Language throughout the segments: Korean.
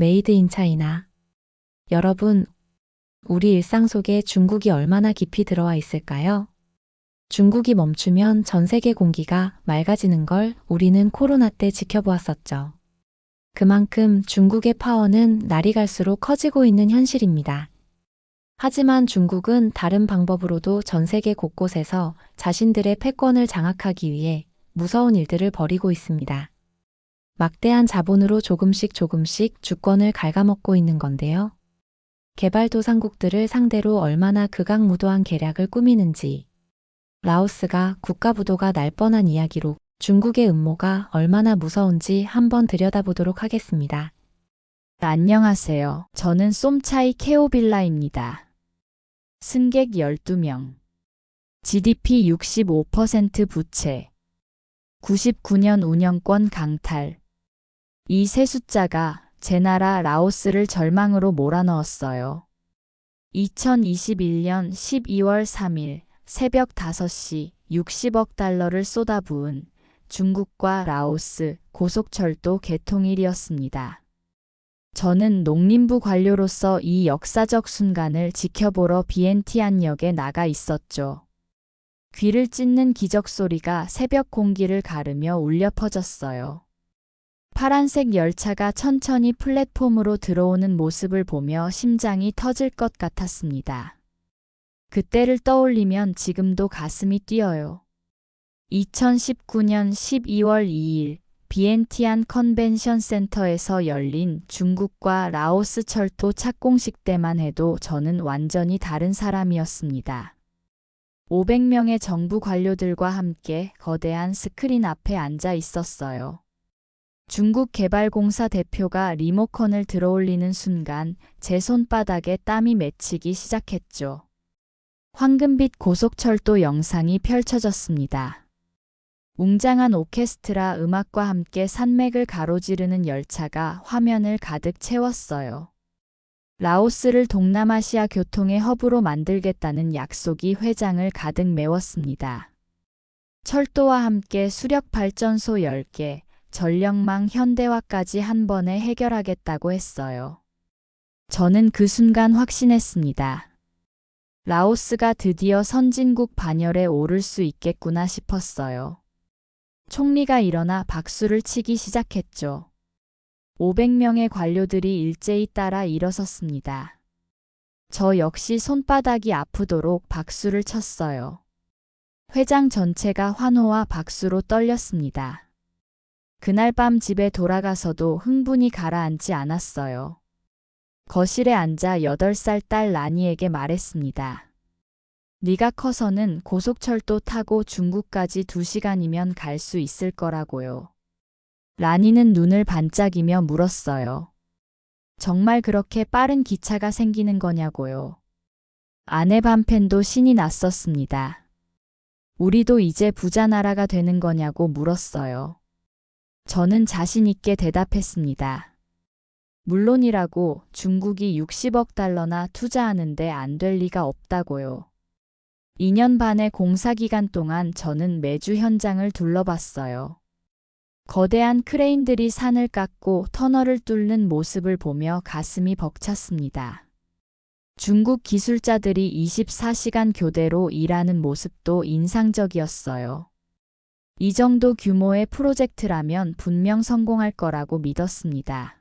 메이드 인 차이나. 여러분, 우리 일상 속에 중국이 얼마나 깊이 들어와 있을까요? 중국이 멈추면 전 세계 공기가 맑아지는 걸 우리는 코로나 때 지켜보았었죠. 그만큼 중국의 파워는 날이 갈수록 커지고 있는 현실입니다. 하지만 중국은 다른 방법으로도 전 세계 곳곳에서 자신들의 패권을 장악하기 위해 무서운 일들을 벌이고 있습니다. 막대한 자본으로 조금씩 주권을 갉아먹고 있는 건데요. 개발도상국들을 상대로 얼마나 극악무도한 계략을 꾸미는지, 라오스가 국가부도가 날 뻔한 이야기로 중국의 음모가 얼마나 무서운지 한번 들여다보도록 하겠습니다. 안녕하세요. 저는 쏨차이 케오빌라입니다. 승객 12명. GDP 65% 부채. 99년 운영권 강탈. 이 세 숫자가 제 나라 라오스를 절망으로 몰아넣었어요. 2021년 12월 3일 새벽 5시 60억 달러를 쏟아부은 중국과 라오스 고속철도 개통일이었습니다. 저는 농림부 관료로서 이 역사적 순간을 지켜보러 비엔티안역에 나가 있었죠. 귀를 찢는 기적 소리가 새벽 공기를 가르며 울려 퍼졌어요. 파란색 열차가 천천히 플랫폼으로 들어오는 모습을 보며 심장이 터질 것 같았습니다. 그때를 떠올리면 지금도 가슴이 뛰어요. 2019년 12월 2일 비엔티안 컨벤션 센터에서 열린 중국과 라오스 철도 착공식 때만 해도 저는 완전히 다른 사람이었습니다. 500명의 정부 관료들과 함께 거대한 스크린 앞에 앉아 있었어요. 중국개발공사 대표가 리모컨을 들어올리는 순간 제 손바닥에 땀이 맺히기 시작했죠. 황금빛 고속철도 영상이 펼쳐졌습니다. 웅장한 오케스트라 음악과 함께 산맥을 가로지르는 열차가 화면을 가득 채웠어요. 라오스를 동남아시아 교통의 허브로 만들겠다는 약속이 회장을 가득 메웠습니다. 철도와 함께 수력발전소 10개, 전력망 현대화까지 한 번에 해결하겠다고 했어요. 저는 그 순간 확신했습니다. 라오스가 드디어 선진국 반열에 오를 수 있겠구나 싶었어요. 총리가 일어나 박수를 치기 시작했죠. 500명의 관료들이 일제히 따라 일어섰습니다. 저 역시 손바닥이 아프도록 박수를 쳤어요. 회장 전체가 환호와 박수로 떨렸습니다. 그날 밤 집에 돌아가서도 흥분이 가라앉지 않았어요. 거실에 앉아 8살 딸 라니에게 말했습니다. 네가 커서는 고속철도 타고 중국까지 2시간이면 갈 수 있을 거라고요. 라니는 눈을 반짝이며 물었어요. 정말 그렇게 빠른 기차가 생기는 거냐고요. 아내 밤펜도 신이 났었습니다. 우리도 이제 부자 나라가 되는 거냐고 물었어요. 저는 자신 있게 대답했습니다. 물론이라고. 중국이 60억 달러나 투자하는데 안 될 리가 없다고요. 2년 반의 공사 기간 동안 저는 매주 현장을 둘러봤어요. 거대한 크레인들이 산을 깎고 터널을 뚫는 모습을 보며 가슴이 벅찼습니다. 중국 기술자들이 24시간 교대로 일하는 모습도 인상적이었어요. 이 정도 규모의 프로젝트라면 분명 성공할 거라고 믿었습니다.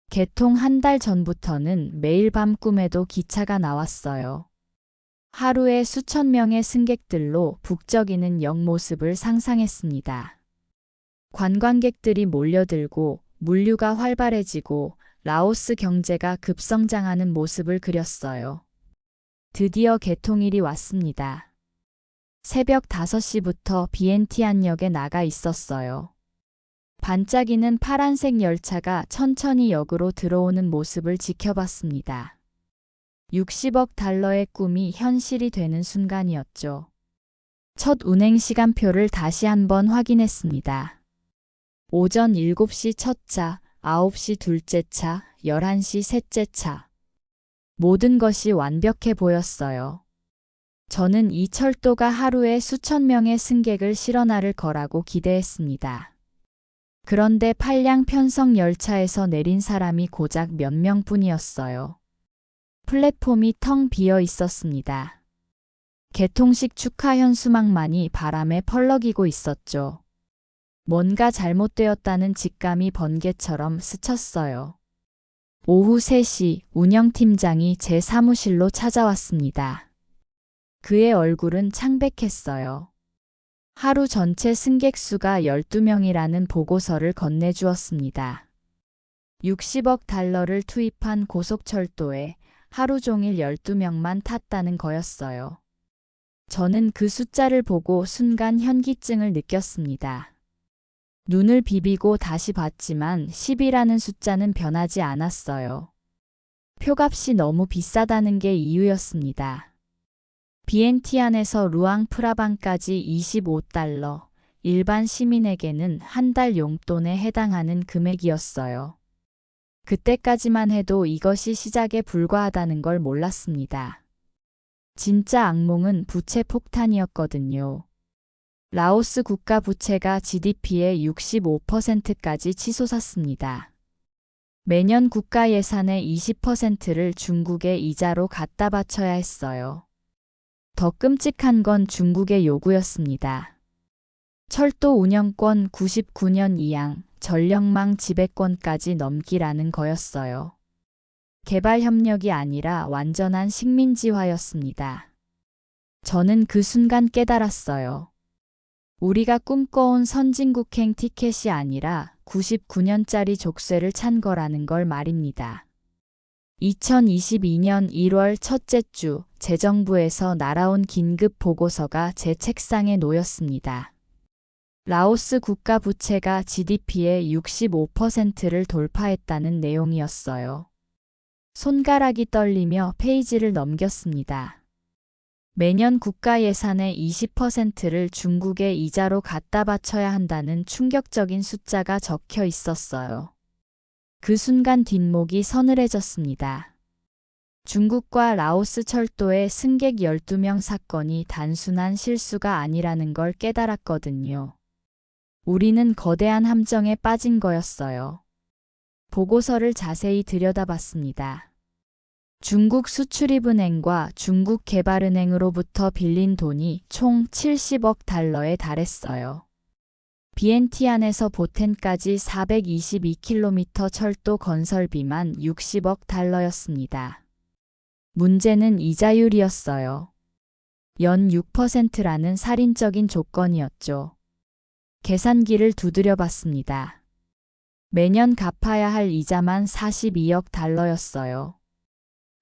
개통 한 달 전부터는 매일 밤 꿈에도 기차가 나왔어요. 하루에 수천 명의 승객들로 북적이는 역모습을 상상했습니다. 관광객들이 몰려들고 물류가 활발해지고 라오스 경제가 급성장하는 모습을 그렸어요. 드디어 개통일이 왔습니다. 새벽 5시부터 비엔티안역에 나가 있었어요. 반짝이는 파란색 열차가 천천히 역으로 들어오는 모습을 지켜봤습니다. 60억 달러의 꿈이 현실이 되는 순간이었죠. 첫 운행 시간표를 다시 한번 확인했습니다. 오전 7시 첫 차, 9시 둘째 차, 11시 셋째 차. 모든 것이 완벽해 보였어요. 저는 이 철도가 하루에 수천 명의 승객을 실어나를 거라고 기대했습니다. 그런데 팔량 편성 열차에서 내린 사람이 고작 몇 명뿐이었어요. 플랫폼이 텅 비어 있었습니다. 개통식 축하 현수막만이 바람에 펄럭이고 있었죠. 뭔가 잘못되었다는 직감이 번개처럼 스쳤어요. 오후 3시 운영팀장이 제 사무실로 찾아왔습니다. 그의 얼굴은 창백했어요. 하루 전체 승객 수가 12명이라는 보고서를 건네주었습니다. 60억 달러를 투입한 고속철도에 하루 종일 12명만 탔다는 거였어요. 저는 그 숫자를 보고 순간 현기증을 느꼈습니다. 눈을 비비고 다시 봤지만 10이라는 숫자는 변하지 않았어요. 표값이 너무 비싸다는 게 이유였습니다. 비엔티안에서 루앙프라방까지 25달러, 일반 시민에게는 한 달 용돈에 해당하는 금액이었어요. 그때까지만 해도 이것이 시작에 불과하다는 걸 몰랐습니다. 진짜 악몽은 부채 폭탄이었거든요. 라오스 국가 부채가 GDP의 65%까지 치솟았습니다. 매년 국가 예산의 20%를 중국의 이자로 갖다 바쳐야 했어요. 더 끔찍한 건 중국의 요구였습니다. 철도 운영권 99년 이양, 전력망 지배권까지 넘기라는 거였어요. 개발 협력이 아니라 완전한 식민지화였습니다. 저는 그 순간 깨달았어요. 우리가 꿈꿔온 선진국행 티켓이 아니라 99년짜리 족쇄를 찬 거라는 걸 말입니다. 2022년 1월 첫째 주 재정부에서 날아온 긴급 보고서가 제 책상에 놓였습니다. 라오스 국가 부채가 GDP의 65%를 돌파했다는 내용이었어요. 손가락이 떨리며 페이지를 넘겼습니다. 매년 국가 예산의 20%를 중국의 이자로 갖다 바쳐야 한다는 충격적인 숫자가 적혀 있었어요. 그 순간 뒷목이 서늘해졌습니다. 중국과 라오스 철도의 승객 12명 사건이 단순한 실수가 아니라는 걸 깨달았거든요. 우리는 거대한 함정에 빠진 거였어요. 보고서를 자세히 들여다봤습니다. 중국 수출입은행과 중국 개발은행으로부터 빌린 돈이 총 70억 달러에 달했어요. 비엔티안에서 보텐까지 422km 철도 건설비만 60억 달러였습니다. 문제는 이자율이었어요. 연 6%라는 살인적인 조건이었죠. 계산기를 두드려 봤습니다. 매년 갚아야 할 이자만 42억 달러였어요.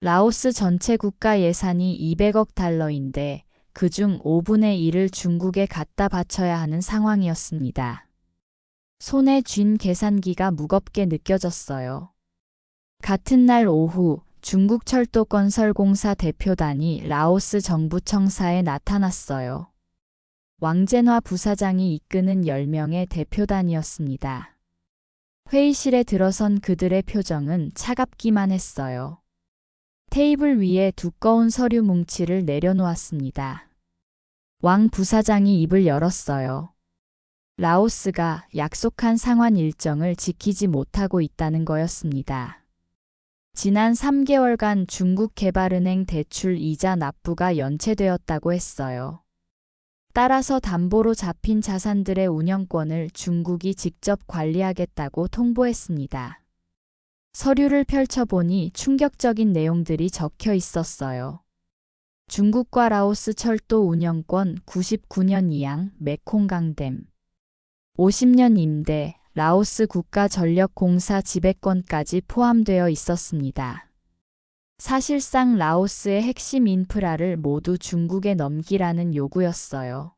라오스 전체 국가 예산이 200억 달러인데 그중 5분의 1을 중국에 갖다 바쳐야 하는 상황이었습니다. 손에 쥔 계산기가 무겁게 느껴졌어요. 같은 날 오후 중국철도건설공사 대표단이 라오스 정부 청사에 나타났어요. 왕젠화 부사장이 이끄는 10명의 대표단이었습니다. 회의실에 들어선 그들의 표정은 차갑기만 했어요. 테이블 위에 두꺼운 서류 뭉치를 내려놓았습니다. 왕 부사장이 입을 열었어요. 라오스가 약속한 상환 일정을 지키지 못하고 있다는 거였습니다. 지난 3개월간 중국개발은행 대출 이자 납부가 연체되었다고 했어요. 따라서 담보로 잡힌 자산들의 운영권을 중국이 직접 관리하겠다고 통보했습니다. 서류를 펼쳐보니 충격적인 내용들이 적혀 있었어요. 중국과 라오스 철도 운영권 99년 이양 메콩강댐 50년 임대 라오스 국가전력공사 지배권까지 포함되어 있었습니다. 사실상 라오스의 핵심 인프라를 모두 중국에 넘기라는 요구였어요.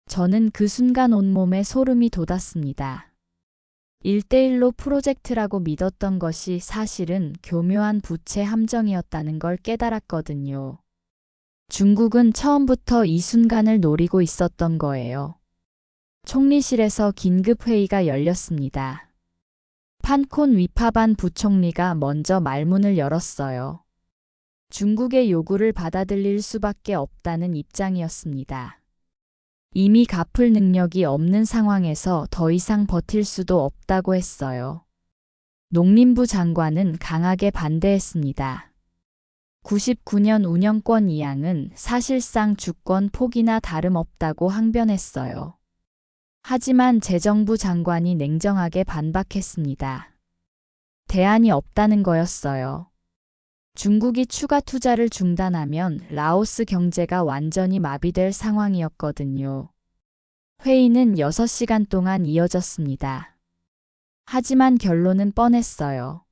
저는 그 순간 온몸에 소름이 돋았습니다. 1대1로 프로젝트라고 믿었던 것이 사실은 교묘한 부채 함정이었다는 걸 깨달았거든요. 중국은 처음부터 이 순간을 노리고 있었던 거예요. 총리실에서 긴급회의가 열렸습니다. 판콘 위파반 부총리가 먼저 말문을 열었어요. 중국의 요구를 받아들일 수밖에 없다는 입장이었습니다. 이미 갚을 능력이 없는 상황에서 더 이상 버틸 수도 없다고 했어요. 농림부 장관은 강하게 반대했습니다. 99년 운영권 이양은 사실상 주권 포기나 다름없다고 항변했어요. 하지만 재정부 장관이 냉정하게 반박했습니다. 대안이 없다는 거였어요. 중국이 추가 투자를 중단하면 라오스 경제가 완전히 마비될 상황이었거든요. 회의는 6시간 동안 이어졌습니다. 하지만 결론은 뻔했어요.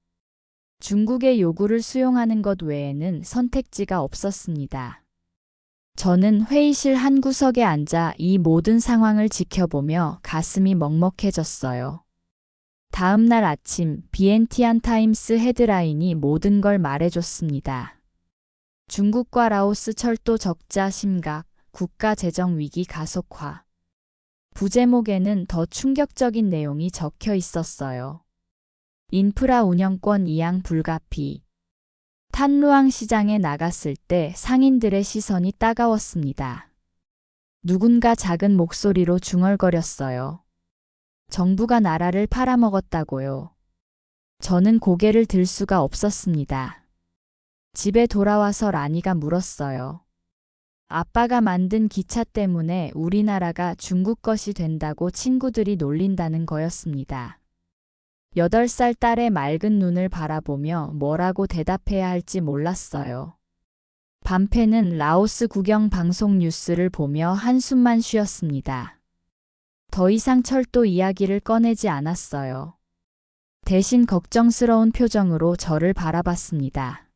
중국의 요구를 수용하는 것 외에는 선택지가 없었습니다. 저는 회의실 한 구석에 앉아 이 모든 상황을 지켜보며 가슴이 먹먹해졌어요. 다음 날 아침 비엔티안 타임스 헤드라인이 모든 걸 말해줬습니다. 중국과 라오스 철도 적자 심각, 국가 재정 위기 가속화. 부제목에는 더 충격적인 내용이 적혀 있었어요. 인프라 운영권 이양 불가피. 탄루앙 시장에 나갔을 때 상인들의 시선이 따가웠습니다. 누군가 작은 목소리로 중얼거렸어요. 정부가 나라를 팔아먹었다고요. 저는 고개를 들 수가 없었습니다. 집에 돌아와서 라니가 물었어요. 아빠가 만든 기차 때문에 우리나라가 중국 것이 된다고 친구들이 놀린다는 거였습니다. 8살 딸의 맑은 눈을 바라보며 뭐라고 대답해야 할지 몰랐어요. 반페는 라오스 국영 방송 뉴스를 보며 한숨만 쉬었습니다. 더 이상 철도 이야기를 꺼내지 않았어요. 대신 걱정스러운 표정으로 저를 바라봤습니다.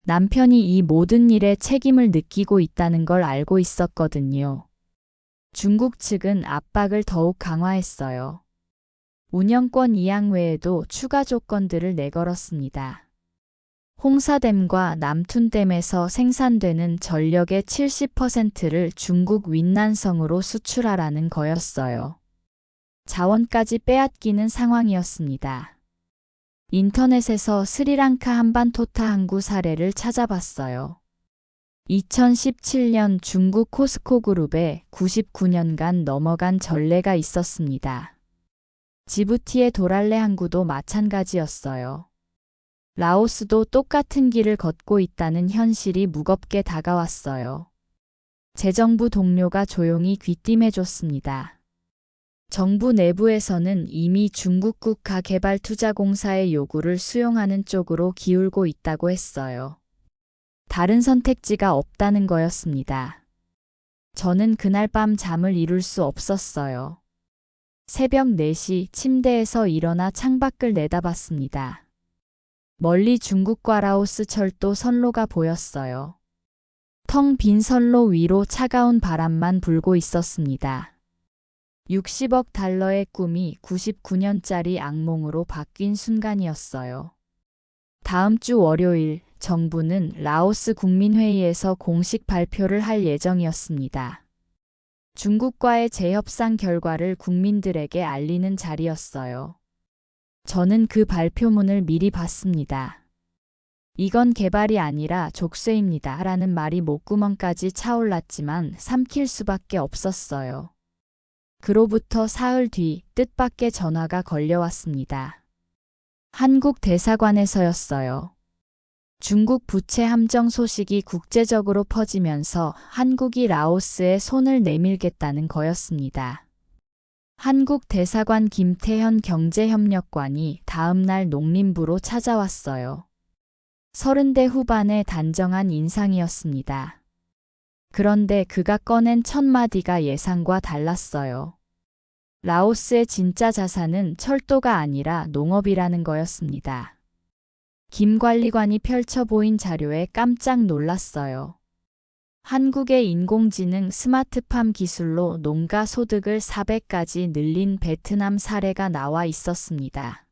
남편이 이 모든 일에 책임을 느끼고 있다는 걸 알고 있었거든요. 중국 측은 압박을 더욱 강화했어요. 운영권 이양 외에도 추가 조건들을 내걸었습니다. 홍사댐과 남툰댐에서 생산되는 전력의 70%를 중국 윈난성으로 수출하라는 거였어요. 자원까지 빼앗기는 상황이었습니다. 인터넷에서 스리랑카 한반토타 항구 사례를 찾아봤어요. 2017년 중국 코스코 그룹에 99년간 넘어간 전례가 있었습니다. 지부티의 도랄레 항구도 마찬가지였어요. 라오스도 똑같은 길을 걷고 있다는 현실이 무겁게 다가왔어요. 재정부 동료가 조용히 귀띔해줬습니다. 정부 내부에서는 이미 중국 국가개발투자공사의 요구를 수용하는 쪽으로 기울고 있다고 했어요. 다른 선택지가 없다는 거였습니다. 저는 그날 밤 잠을 이룰 수 없었어요. 새벽 4시 침대에서 일어나 창밖을 내다봤습니다. 멀리 중국과 라오스 철도 선로가 보였어요. 텅 빈 선로 위로 차가운 바람만 불고 있었습니다. 60억 달러의 꿈이 99년짜리 악몽으로 바뀐 순간이었어요. 다음 주 월요일 정부는 라오스 국민회의에서 공식 발표를 할 예정이었습니다. 중국과의 재협상 결과를 국민들에게 알리는 자리였어요. 저는 그 발표문을 미리 봤습니다. 이건 개발이 아니라 족쇄입니다. 라는 말이 목구멍까지 차올랐지만 삼킬 수밖에 없었어요. 그로부터 사흘 뒤 뜻밖의 전화가 걸려왔습니다. 한국 대사관에서였어요. 중국 부채 함정 소식이 국제적으로 퍼지면서 한국이 라오스에 손을 내밀겠다는 거였습니다. 한국 대사관 김태현 경제협력관이 다음 날 농림부로 찾아왔어요. 30대 후반의 단정한 인상이었습니다. 그런데 그가 꺼낸 첫 마디가 예상과 달랐어요. 라오스의 진짜 자산은 철도가 아니라 농업이라는 거였습니다. 김 관리관이 펼쳐 보인 자료에 깜짝 놀랐어요. 한국의 인공지능 스마트팜 기술로 농가 소득을 4배까지 늘린 베트남 사례가 나와 있었습니다.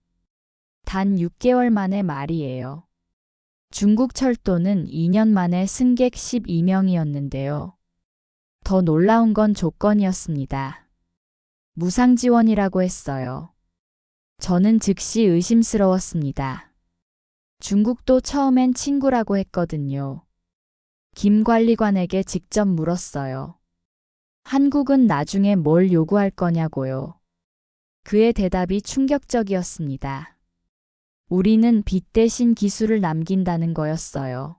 단 6개월 만의 말이에요. 중국 철도는 2년 만에 승객 12명이었는데요. 더 놀라운 건 조건이었습니다. 무상 지원이라고 했어요. 저는 즉시 의심스러웠습니다. 중국도 처음엔 친구라고 했거든요. 김 관리관에게 직접 물었어요. 한국은 나중에 뭘 요구할 거냐고요. 그의 대답이 충격적이었습니다. 우리는 빚 대신 기술을 남긴다는 거였어요.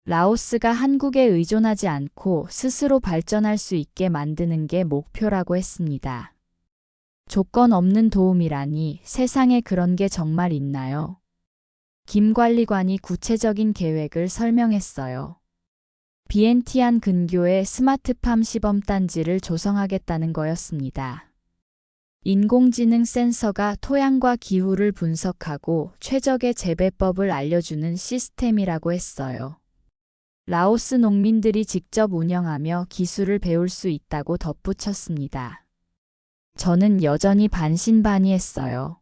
라오스가 한국에 의존하지 않고 스스로 발전할 수 있게 만드는 게 목표라고 했습니다. 조건 없는 도움이라니 세상에 그런 게 정말 있나요? 김 관리관이 구체적인 계획을 설명했어요. 비엔티안 근교에 스마트팜 시범단지를 조성하겠다는 거였습니다. 인공지능 센서가 토양과 기후를 분석하고 최적의 재배법을 알려주는 시스템이라고 했어요. 라오스 농민들이 직접 운영하며 기술을 배울 수 있다고 덧붙였습니다. 저는 여전히 반신반의했어요.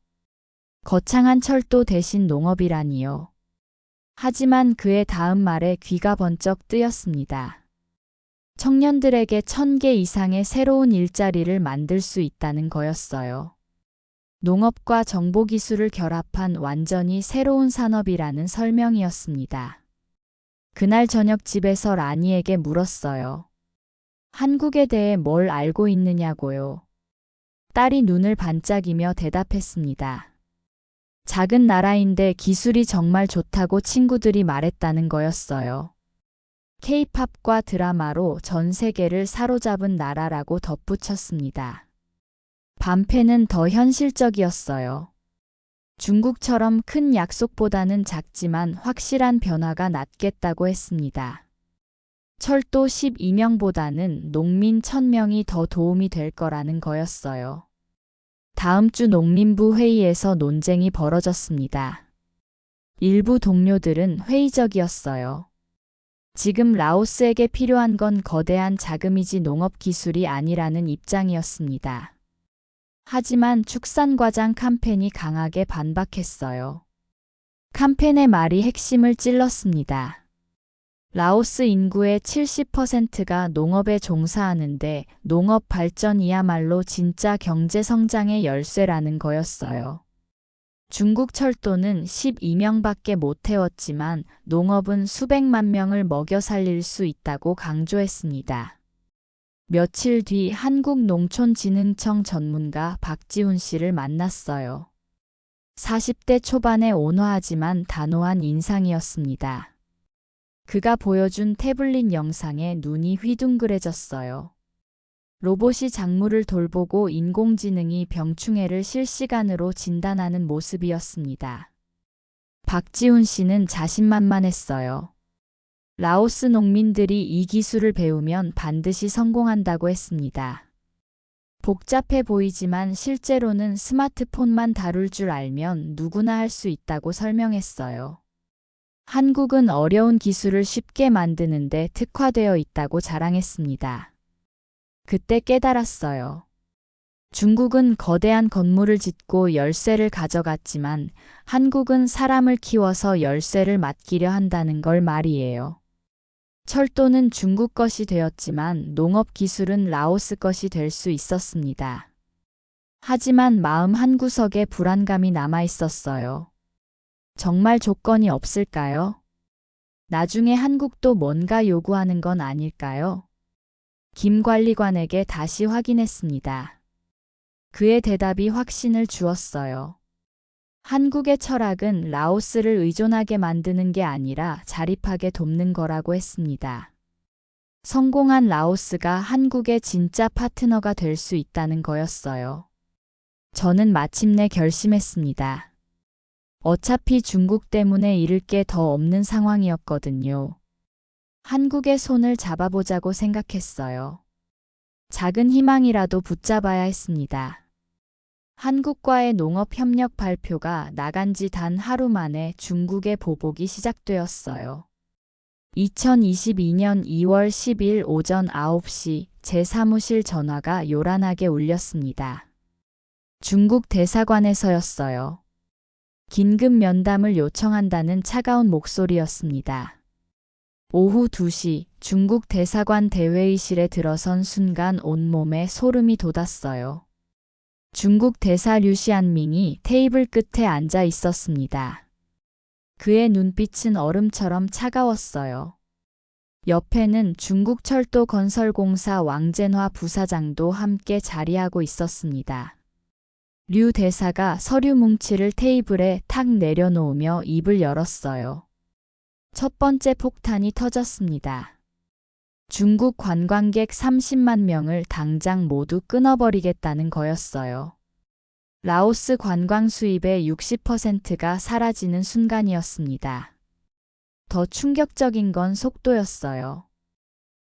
거창한 철도 대신 농업이라니요. 하지만 그의 다음 말에 귀가 번쩍 뜨였습니다. 청년들에게 1000개 이상의 새로운 일자리를 만들 수 있다는 거였어요. 농업과 정보기술을 결합한 완전히 새로운 산업이라는 설명이었습니다. 그날 저녁 집에서 라니에게 물었어요. 한국에 대해 뭘 알고 있느냐고요. 딸이 눈을 반짝이며 대답했습니다. 작은 나라인데 기술이 정말 좋다고 친구들이 말했다는 거였어요. K-팝과 드라마로 전 세계를 사로잡은 나라라고 덧붙였습니다. 반패는 더 현실적이었어요. 중국처럼 큰 약속보다는 작지만 확실한 변화가 낫겠다고 했습니다. 철도 12명보다는 농민 1000명이 더 도움이 될 거라는 거였어요. 다음 주 농림부 회의에서 논쟁이 벌어졌습니다. 일부 동료들은 회의적이었어요. 지금 라오스에게 필요한 건 거대한 자금이지 농업 기술이 아니라는 입장이었습니다. 하지만 축산과장 캄펜이 강하게 반박했어요. 캄펜의 말이 핵심을 찔렀습니다. 라오스 인구의 70%가 농업에 종사하는데 농업 발전이야말로 진짜 경제 성장의 열쇠라는 거였어요. 중국 철도는 12명밖에 못 태웠지만 농업은 수백만 명을 먹여 살릴 수 있다고 강조했습니다. 며칠 뒤 한국농촌진흥청 전문가 박지훈 씨를 만났어요. 40대 초반의 온화하지만 단호한 인상이었습니다. 그가 보여준 태블릿 영상에 눈이 휘둥그레졌어요. 로봇이 작물을 돌보고 인공지능이 병충해를 실시간으로 진단하는 모습이었습니다. 박지훈 씨는 자신만만했어요. 라오스 농민들이 이 기술을 배우면 반드시 성공한다고 했습니다. 복잡해 보이지만 실제로는 스마트폰만 다룰 줄 알면 누구나 할 수 있다고 설명했어요. 한국은 어려운 기술을 쉽게 만드는데 특화되어 있다고 자랑했습니다. 그때 깨달았어요. 중국은 거대한 건물을 짓고 열쇠를 가져갔지만 한국은 사람을 키워서 열쇠를 맡기려 한다는 걸 말이에요. 철도는 중국 것이 되었지만 농업 기술은 라오스 것이 될 수 있었습니다. 하지만 마음 한구석에 불안감이 남아 있었어요. 정말 조건이 없을까요? 나중에 한국도 뭔가 요구하는 건 아닐까요? 김 관리관에게 다시 확인했습니다. 그의 대답이 확신을 주었어요. 한국의 철학은 라오스를 의존하게 만드는 게 아니라 자립하게 돕는 거라고 했습니다. 성공한 라오스가 한국의 진짜 파트너가 될 수 있다는 거였어요. 저는 마침내 결심했습니다. 어차피 중국 때문에 잃을 게 더 없는 상황이었거든요. 한국의 손을 잡아보자고 생각했어요. 작은 희망이라도 붙잡아야 했습니다. 한국과의 농업협력 발표가 나간 지 단 하루 만에 중국의 보복이 시작되었어요. 2022년 2월 10일 오전 9시 제 사무실 전화가 요란하게 울렸습니다. 중국 대사관에서였어요. 긴급 면담을 요청한다는 차가운 목소리였습니다. 오후 2시 중국 대사관 대회의실에 들어선 순간 온몸에 소름이 돋았어요. 중국 대사 류시안밍이 테이블 끝에 앉아 있었습니다. 그의 눈빛은 얼음처럼 차가웠어요. 옆에는 중국 철도건설공사 왕젠화 부사장도 함께 자리하고 있었습니다. 류 대사가 서류 뭉치를 테이블에 탁 내려놓으며 입을 열었어요. 첫 번째 폭탄이 터졌습니다. 중국 관광객 30만 명을 당장 모두 끊어버리겠다는 거였어요. 라오스 관광 수입의 60%가 사라지는 순간이었습니다. 더 충격적인 건 속도였어요.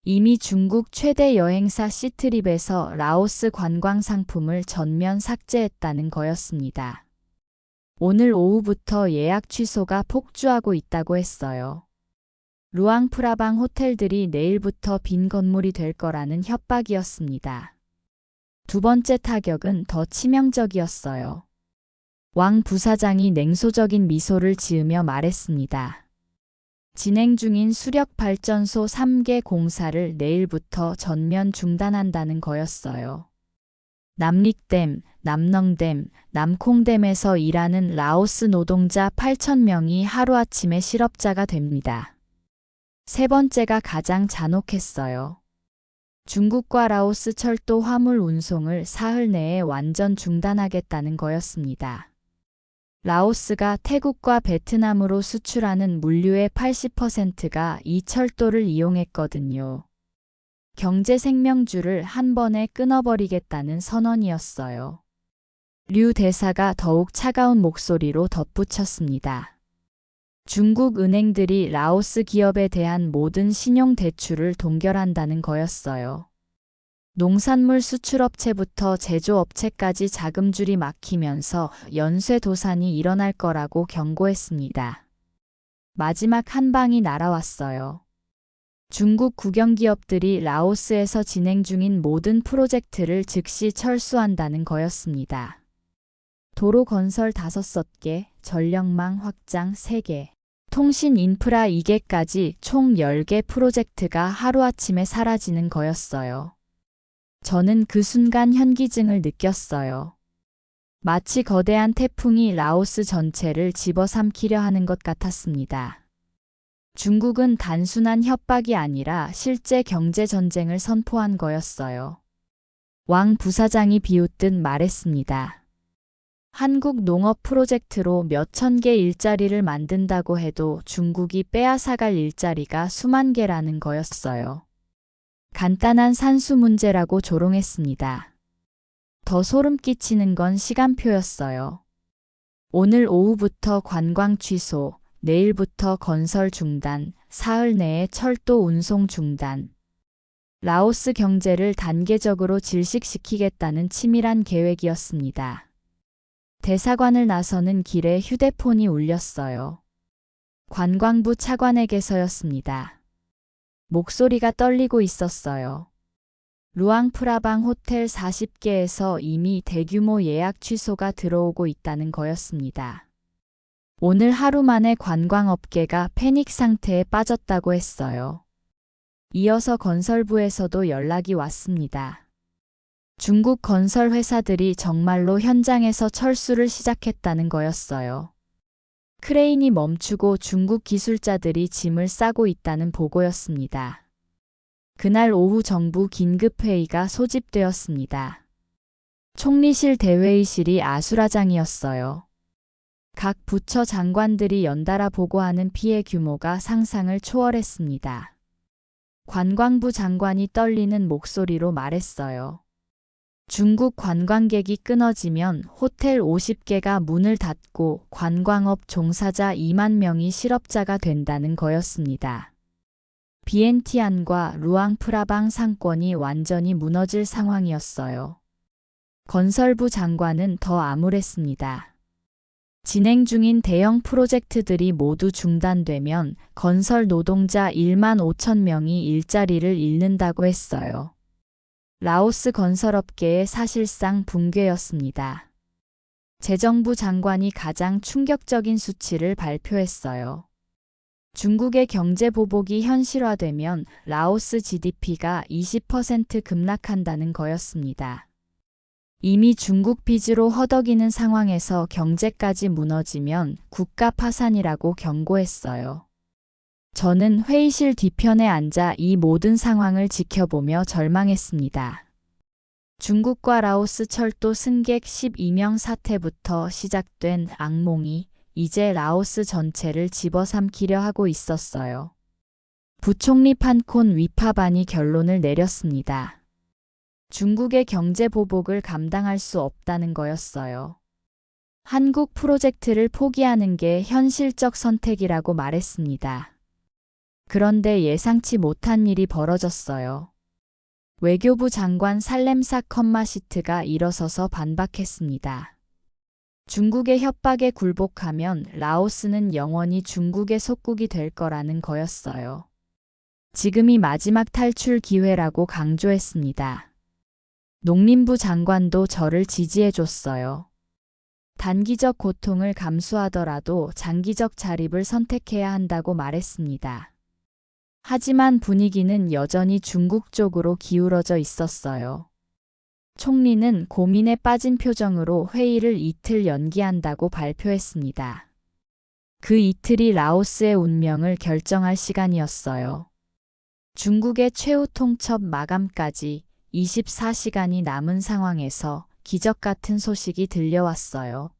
이미 중국 최대 여행사 시트립에서 라오스 관광 상품을 전면 삭제했다는 거였습니다. 오늘 오후부터 예약 취소가 폭주하고 있다고 했어요. 루앙프라방 호텔들이 내일부터 빈 건물이 될 거라는 협박이었습니다. 두 번째 타격은 더 치명적이었어요. 왕 부사장이 냉소적인 미소를 지으며 말했습니다. 진행 중인 수력발전소 3개 공사를 내일부터 전면 중단한다는 거였어요. 남릭댐, 남넝댐, 남콩댐에서 일하는 라오스 노동자 8,000명이 하루아침에 실업자가 됩니다. 세 번째가 가장 잔혹했어요. 중국과 라오스 철도 화물 운송을 사흘 내에 완전 중단하겠다는 거였습니다. 라오스가 태국과 베트남으로 수출하는 물류의 80%가 이 철도를 이용했거든요. 경제 생명줄을 한 번에 끊어버리겠다는 선언이었어요. 류 대사가 더욱 차가운 목소리로 덧붙였습니다. 중국 은행들이 라오스 기업에 대한 모든 신용 대출을 동결한다는 거였어요. 농산물 수출업체부터 제조업체까지 자금줄이 막히면서 연쇄도산이 일어날 거라고 경고했습니다. 마지막 한 방이 날아왔어요. 중국 국영기업들이 라오스에서 진행 중인 모든 프로젝트를 즉시 철수한다는 거였습니다. 도로 건설 5개, 전력망 확장 3개, 통신 인프라 2개까지 총 10개 프로젝트가 하루아침에 사라지는 거였어요. 저는 그 순간 현기증을 느꼈어요. 마치 거대한 태풍이 라오스 전체를 집어삼키려 하는 것 같았습니다. 중국은 단순한 협박이 아니라 실제 경제전쟁을 선포한 거였어요. 왕 부사장이 비웃듯 말했습니다. 한국 농업 프로젝트로 몇천 개 일자리를 만든다고 해도 중국이 빼앗아갈 일자리가 수만 개라는 거였어요. 간단한 산수 문제라고 조롱했습니다. 더 소름 끼치는 건 시간표였어요. 오늘 오후부터 관광 취소, 내일부터 건설 중단, 사흘 내에 철도 운송 중단. 라오스 경제를 단계적으로 질식시키겠다는 치밀한 계획이었습니다. 대사관을 나서는 길에 휴대폰이 울렸어요. 관광부 차관에게서였습니다. 목소리가 떨리고 있었어요. 루앙프라방 호텔 40개에서 이미 대규모 예약 취소가 들어오고 있다는 거였습니다. 오늘 하루 만에 관광업계가 패닉 상태에 빠졌다고 했어요. 이어서 건설부에서도 연락이 왔습니다. 중국 건설 회사들이 정말로 현장에서 철수를 시작했다는 거였어요. 크레인이 멈추고 중국 기술자들이 짐을 싸고 있다는 보고였습니다. 그날 오후 정부 긴급회의가 소집되었습니다. 총리실 대회의실이 아수라장이었어요. 각 부처 장관들이 연달아 보고하는 피해 규모가 상상을 초월했습니다. 관광부 장관이 떨리는 목소리로 말했어요. 중국 관광객이 끊어지면 호텔 50개가 문을 닫고 관광업 종사자 2만 명이 실업자가 된다는 거였습니다. 비엔티안과 루앙프라방 상권이 완전히 무너질 상황이었어요. 건설부 장관은 더 암울했습니다. 진행 중인 대형 프로젝트들이 모두 중단되면 건설 노동자 1만 5천 명이 일자리를 잃는다고 했어요. 라오스 건설업계의 사실상 붕괴였습니다. 재정부 장관이 가장 충격적인 수치를 발표했어요. 중국의 경제 보복이 현실화되면 라오스 GDP가 20% 급락한다는 거였습니다. 이미 중국 빚으로 허덕이는 상황에서 경제까지 무너지면 국가 파산이라고 경고했어요. 저는 회의실 뒤편에 앉아 이 모든 상황을 지켜보며 절망했습니다. 중국과 라오스 철도 승객 12명 사태부터 시작된 악몽이 이제 라오스 전체를 집어삼키려 하고 있었어요. 부총리 판콘 위파반이 결론을 내렸습니다. 중국의 경제 보복을 감당할 수 없다는 거였어요. 한국 프로젝트를 포기하는 게 현실적 선택이라고 말했습니다. 그런데 예상치 못한 일이 벌어졌어요. 외교부 장관 살렘사 컴마시트가 일어서서 반박했습니다. 중국의 협박에 굴복하면 라오스는 영원히 중국의 속국이 될 거라는 거였어요. 지금이 마지막 탈출 기회라고 강조했습니다. 농림부 장관도 저를 지지해줬어요. 단기적 고통을 감수하더라도 장기적 자립을 선택해야 한다고 말했습니다. 하지만 분위기는 여전히 중국 쪽으로 기울어져 있었어요. 총리는 고민에 빠진 표정으로 회의를 이틀 연기한다고 발표했습니다. 그 이틀이 라오스의 운명을 결정할 시간이었어요. 중국의 최후 통첩 마감까지 24시간이 남은 상황에서 기적 같은 소식이 들려왔어요.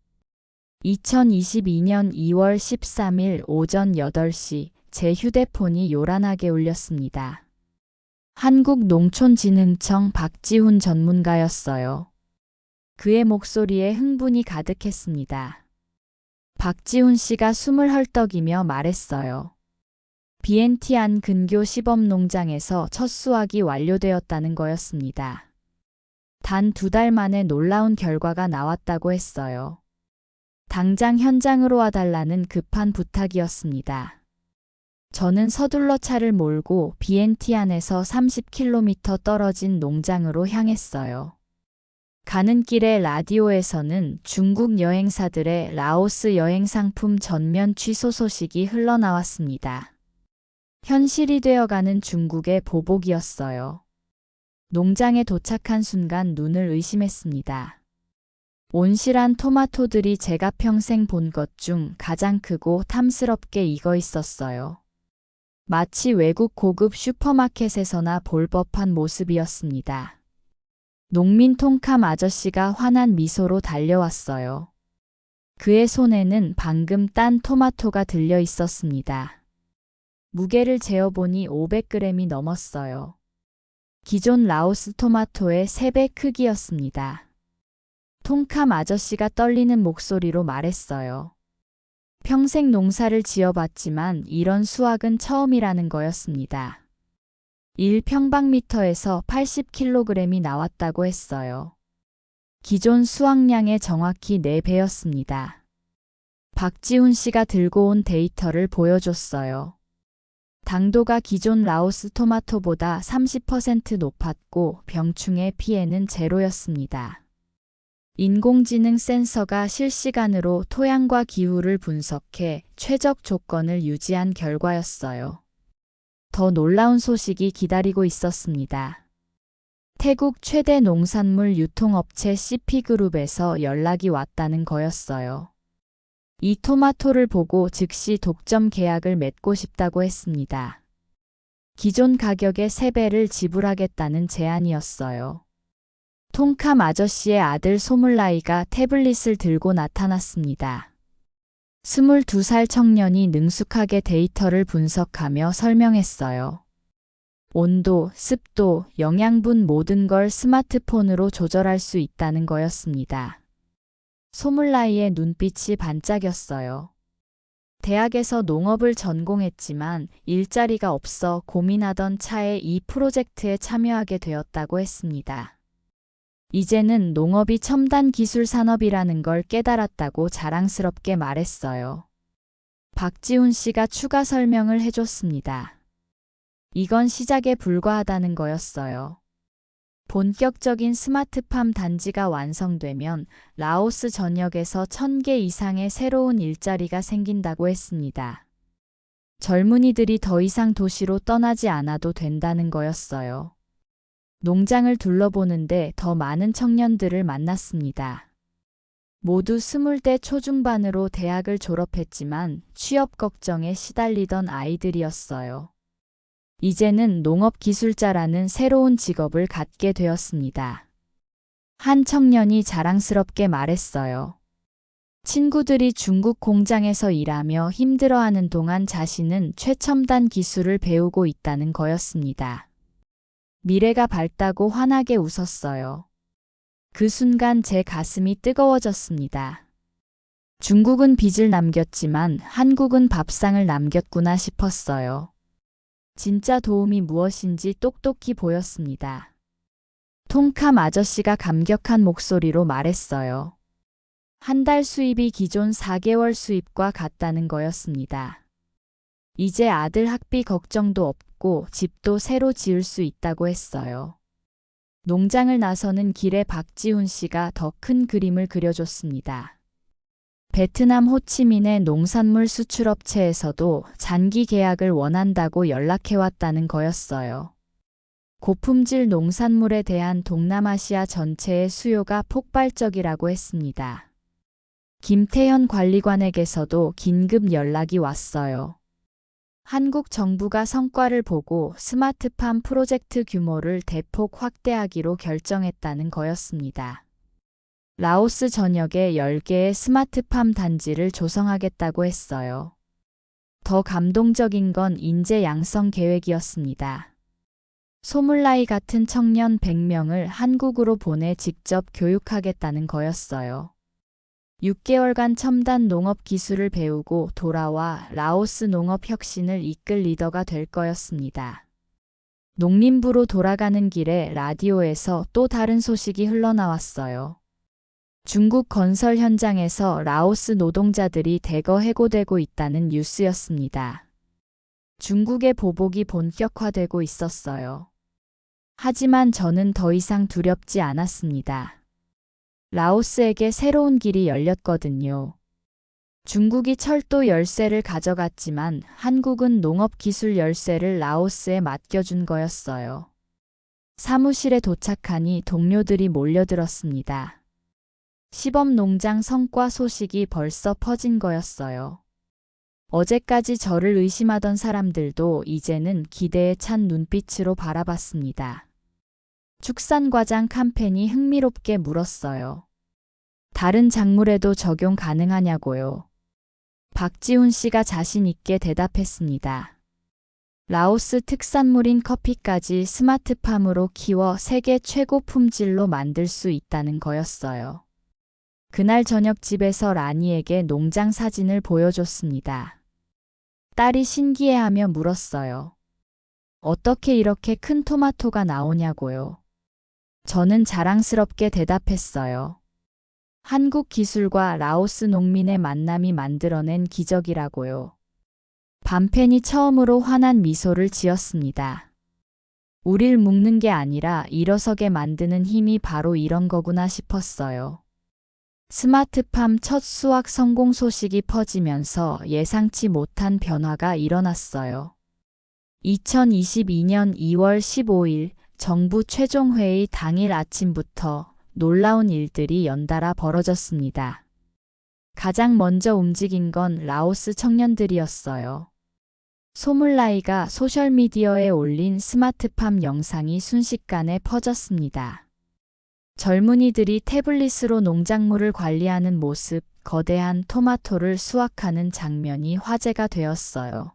2022년 2월 13일 오전 8시 제 휴대폰이 요란하게 울렸습니다. 한국농촌진흥청 박지훈 전문가였어요. 그의 목소리에 흥분이 가득했습니다. 박지훈 씨가 숨을 헐떡이며 말했어요. 비엔티안 근교 시범농장에서 첫 수확이 완료되었다는 거였습니다. 단 2달 만에 놀라운 결과가 나왔다고 했어요. 당장 현장으로 와달라는 급한 부탁이었습니다. 저는 서둘러 차를 몰고 비엔티안에서 30km 떨어진 농장으로 향했어요. 가는 길에 라디오에서는 중국 여행사들의 라오스 여행 상품 전면 취소 소식이 흘러나왔습니다. 현실이 되어가는 중국의 보복이었어요. 농장에 도착한 순간 눈을 의심했습니다. 온실한 토마토들이 제가 평생 본 것 중 가장 크고 탐스럽게 익어 있었어요. 마치 외국 고급 슈퍼마켓에서나 볼 법한 모습이었습니다. 농민 톰캄 아저씨가 환한 미소로 달려왔어요. 그의 손에는 방금 딴 토마토가 들려 있었습니다. 무게를 재어보니 500g이 넘었어요. 기존 라오스 토마토의 3배 크기였습니다. 톰캄 아저씨가 떨리는 목소리로 말했어요. 평생 농사를 지어봤지만 이런 수확은 처음이라는 거였습니다. 1평방미터에서 80kg이 나왔다고 했어요. 기존 수확량의 정확히 4배였습니다. 박지훈 씨가 들고 온 데이터를 보여줬어요. 당도가 기존 라오스 토마토보다 30% 높았고 병충해 피해는 제로였습니다. 인공지능 센서가 실시간으로 토양과 기후를 분석해 최적 조건을 유지한 결과였어요. 더 놀라운 소식이 기다리고 있었습니다. 태국 최대 농산물 유통업체 CP그룹에서 연락이 왔다는 거였어요. 이 토마토를 보고 즉시 독점 계약을 맺고 싶다고 했습니다. 기존 가격의 3배를 지불하겠다는 제안이었어요. 톰캄 아저씨의 아들 소물라이가 태블릿을 들고 나타났습니다. 22살 청년이 능숙하게 데이터를 분석하며 설명했어요. 온도, 습도, 영양분 모든 걸 스마트폰으로 조절할 수 있다는 거였습니다. 소물라이의 눈빛이 반짝였어요. 대학에서 농업을 전공했지만 일자리가 없어 고민하던 차에 이 프로젝트에 참여하게 되었다고 했습니다. 이제는 농업이 첨단 기술 산업이라는 걸 깨달았다고 자랑스럽게 말했어요. 박지훈 씨가 추가 설명을 해줬습니다. 이건 시작에 불과하다는 거였어요. 본격적인 스마트팜 단지가 완성되면 라오스 전역에서 1000개 이상의 새로운 일자리가 생긴다고 했습니다. 젊은이들이 더 이상 도시로 떠나지 않아도 된다는 거였어요. 농장을 둘러보는데 더 많은 청년들을 만났습니다. 모두 20대 초중반으로 대학을 졸업했지만 취업 걱정에 시달리던 아이들이었어요. 이제는 농업기술자라는 새로운 직업을 갖게 되었습니다. 한 청년이 자랑스럽게 말했어요. 친구들이 중국 공장에서 일하며 힘들어하는 동안 자신은 최첨단 기술을 배우고 있다는 거였습니다. 미래가 밝다고 환하게 웃었어요. 그 순간 제 가슴이 뜨거워졌습니다. 중국은 빚을 남겼지만 한국은 밥상을 남겼구나 싶었어요. 진짜 도움이 무엇인지 똑똑히 보였습니다. 통캄 아저씨가 감격한 목소리로 말했어요. 한 달 수입이 기존 4개월 수입과 같다는 거였습니다. 이제 아들 학비 걱정도 없고 집도 새로 지을 수 있다고 했어요. 농장을 나서는 길에 박지훈 씨가 더 큰 그림을 그려줬습니다. 베트남 호치민의 농산물 수출업체에서도 장기 계약을 원한다고 연락해왔다는 거였어요. 고품질 농산물에 대한 동남아시아 전체의 수요가 폭발적이라고 했습니다. 김태현 관리관에게서도 긴급 연락이 왔어요. 한국 정부가 성과를 보고 스마트팜 프로젝트 규모를 대폭 확대하기로 결정했다는 거였습니다. 라오스 전역에 10개의 스마트팜 단지를 조성하겠다고 했어요. 더 감동적인 건 인재 양성 계획이었습니다. 소물라이 같은 청년 100명을 한국으로 보내 직접 교육하겠다는 거였어요. 6개월간 첨단 농업 기술을 배우고 돌아와 라오스 농업 혁신을 이끌 리더가 될 거였습니다. 농림부로 돌아가는 길에 라디오에서 또 다른 소식이 흘러나왔어요. 중국 건설 현장에서 라오스 노동자들이 대거 해고되고 있다는 뉴스였습니다. 중국의 보복이 본격화되고 있었어요. 하지만 저는 더 이상 두렵지 않았습니다. 라오스에게 새로운 길이 열렸거든요. 중국이 철도 열쇠를 가져갔지만 한국은 농업기술 열쇠를 라오스에 맡겨준 거였어요. 사무실에 도착하니 동료들이 몰려들었습니다. 시범농장 성과 소식이 벌써 퍼진 거였어요. 어제까지 저를 의심하던 사람들도 이제는 기대에 찬 눈빛으로 바라봤습니다. 축산과장 캠페인이 흥미롭게 물었어요. 다른 작물에도 적용 가능하냐고요. 박지훈 씨가 자신 있게 대답했습니다. 라오스 특산물인 커피까지 스마트팜으로 키워 세계 최고 품질로 만들 수 있다는 거였어요. 그날 저녁 집에서 라니에게 농장 사진을 보여줬습니다. 딸이 신기해하며 물었어요. 어떻게 이렇게 큰 토마토가 나오냐고요. 저는 자랑스럽게 대답했어요. 한국 기술과 라오스 농민의 만남이 만들어낸 기적이라고요. 밤펜이 처음으로 환한 미소를 지었습니다. 우릴 묶는 게 아니라 일어서게 만드는 힘이 바로 이런 거구나 싶었어요. 스마트팜 첫 수확 성공 소식이 퍼지면서 예상치 못한 변화가 일어났어요. 2022년 2월 15일 정부 최종회의 당일 아침부터 놀라운 일들이 연달아 벌어졌습니다. 가장 먼저 움직인 건 라오스 청년들이었어요. 소물라이가 소셜미디어에 올린 스마트팜 영상이 순식간에 퍼졌습니다. 젊은이들이 태블릿으로 농작물을 관리하는 모습, 거대한 토마토를 수확하는 장면이 화제가 되었어요.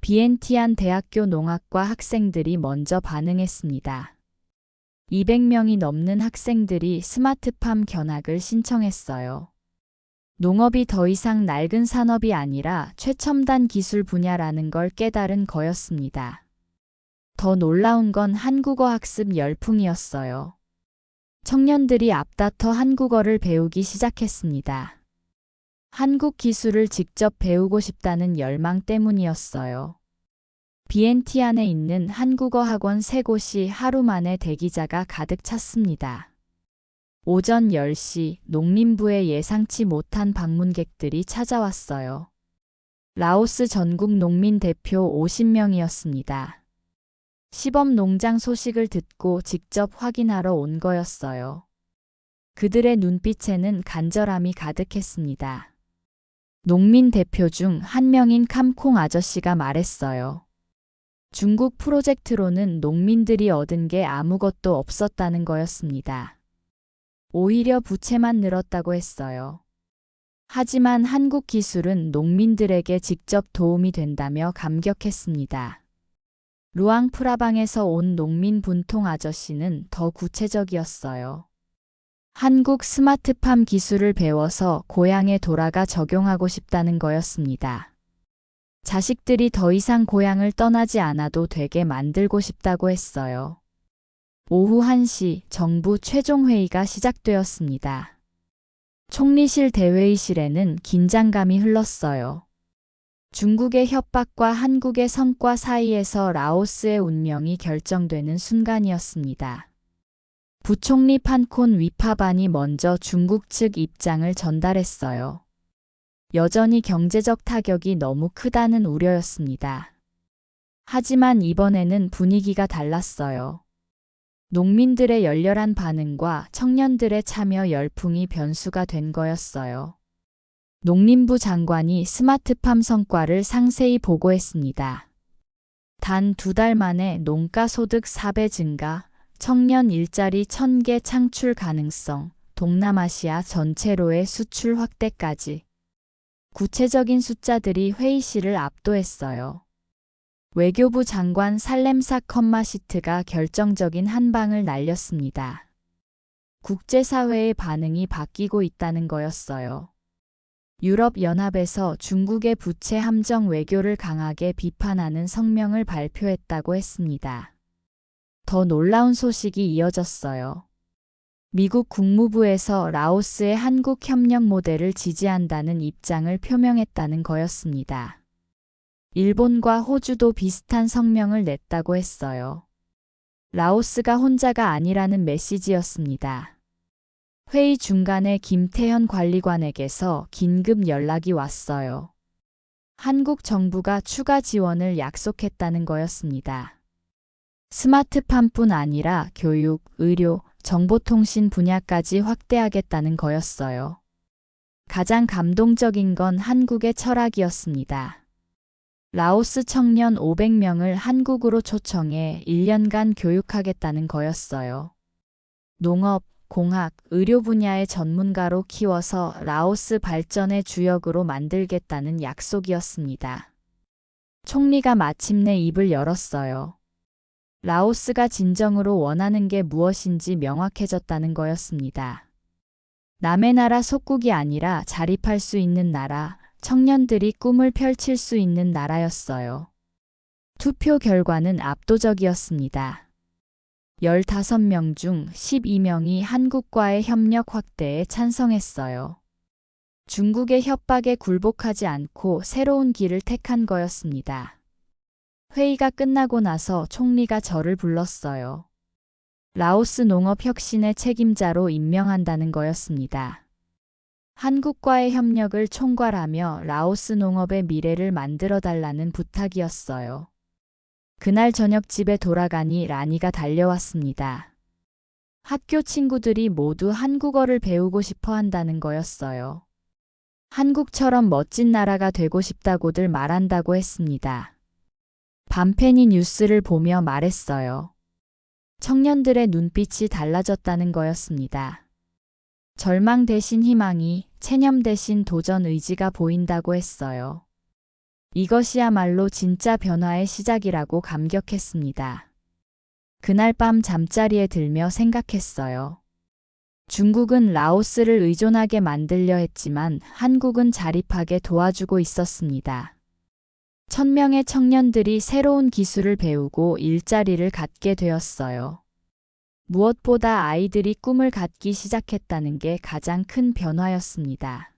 비엔티안 대학교 농학과 학생들이 먼저 반응했습니다. 200명이 넘는 학생들이 스마트팜 견학을 신청했어요. 농업이 더 이상 낡은 산업이 아니라 최첨단 기술 분야라는 걸 깨달은 거였습니다. 더 놀라운 건 한국어 학습 열풍이었어요. 청년들이 앞다퉈 한국어를 배우기 시작했습니다. 한국 기술을 직접 배우고 싶다는 열망 때문이었어요. 비엔티안에 있는 한국어 학원 3곳이 하루 만에 대기자가 가득 찼습니다. 오전 10시 농림부에 예상치 못한 방문객들이 찾아왔어요. 라오스 전국 농민 대표 50명이었습니다. 시범 농장 소식을 듣고 직접 확인하러 온 거였어요. 그들의 눈빛에는 간절함이 가득했습니다. 농민 대표 중 한 명인 캄콩 아저씨가 말했어요. 중국 프로젝트로는 농민들이 얻은 게 아무것도 없었다는 거였습니다. 오히려 부채만 늘었다고 했어요. 하지만 한국 기술은 농민들에게 직접 도움이 된다며 감격했습니다. 루앙프라방에서 온 농민 분통 아저씨는 더 구체적이었어요. 한국 스마트팜 기술을 배워서 고향에 돌아가 적용하고 싶다는 거였습니다. 자식들이 더 이상 고향을 떠나지 않아도 되게 만들고 싶다고 했어요. 오후 1시 정부 최종회의가 시작되었습니다. 총리실 대회의실에는 긴장감이 흘렀어요. 중국의 협박과 한국의 성과 사이에서 라오스의 운명이 결정되는 순간이었습니다. 부총리 판콘 위파반이 먼저 중국 측 입장을 전달했어요. 여전히 경제적 타격이 너무 크다는 우려였습니다. 하지만 이번에는 분위기가 달랐어요. 농민들의 열렬한 반응과 청년들의 참여 열풍이 변수가 된 거였어요. 농림부 장관이 스마트팜 성과를 상세히 보고했습니다. 단 2달 만에 농가 소득 4배 증가, 청년 일자리 1000개 창출 가능성, 동남아시아 전체로의 수출 확대까지. 구체적인 숫자들이 회의실을 압도했어요. 외교부 장관 살렘사 컴마시트가 결정적인 한 방을 날렸습니다. 국제사회의 반응이 바뀌고 있다는 거였어요. 유럽연합에서 중국의 부채 함정 외교를 강하게 비판하는 성명을 발표했다고 했습니다. 더 놀라운 소식이 이어졌어요. 미국 국무부에서 라오스의 한국 협력 모델을 지지한다는 입장을 표명했다는 거였습니다. 일본과 호주도 비슷한 성명을 냈다고 했어요. 라오스가 혼자가 아니라는 메시지였습니다. 회의 중간에 김태현 관리관에게서 긴급 연락이 왔어요. 한국 정부가 추가 지원을 약속했다는 거였습니다. 스마트팜뿐 아니라 교육, 의료, 정보통신 분야까지 확대하겠다는 거였어요. 가장 감동적인 건 한국의 철학이었습니다. 라오스 청년 500명을 한국으로 초청해 1년간 교육하겠다는 거였어요. 농업, 공학, 의료 분야의 전문가로 키워서 라오스 발전의 주역으로 만들겠다는 약속이었습니다. 총리가 마침내 입을 열었어요. 라오스가 진정으로 원하는 게 무엇인지 명확해졌다는 거였습니다. 남의 나라 속국이 아니라 자립할 수 있는 나라, 청년들이 꿈을 펼칠 수 있는 나라였어요. 투표 결과는 압도적이었습니다. 15명 중 12명이 한국과의 협력 확대에 찬성했어요. 중국의 협박에 굴복하지 않고 새로운 길을 택한 거였습니다. 회의가 끝나고 나서 총리가 저를 불렀어요. 라오스 농업 혁신의 책임자로 임명한다는 거였습니다. 한국과의 협력을 총괄하며 라오스 농업의 미래를 만들어달라는 부탁이었어요. 그날 저녁 집에 돌아가니 라니가 달려왔습니다. 학교 친구들이 모두 한국어를 배우고 싶어 한다는 거였어요. 한국처럼 멋진 나라가 되고 싶다고들 말한다고 했습니다. 밤펜이 뉴스를 보며 말했어요. 청년들의 눈빛이 달라졌다는 거였습니다. 절망 대신 희망이, 체념 대신 도전 의지가 보인다고 했어요. 이것이야말로 진짜 변화의 시작이라고 감격했습니다. 그날 밤 잠자리에 들며 생각했어요. 중국은 라오스를 의존하게 만들려 했지만 한국은 자립하게 도와주고 있었습니다. 1000명의 청년들이 새로운 기술을 배우고 일자리를 갖게 되었어요. 무엇보다 아이들이 꿈을 갖기 시작했다는 게 가장 큰 변화였습니다.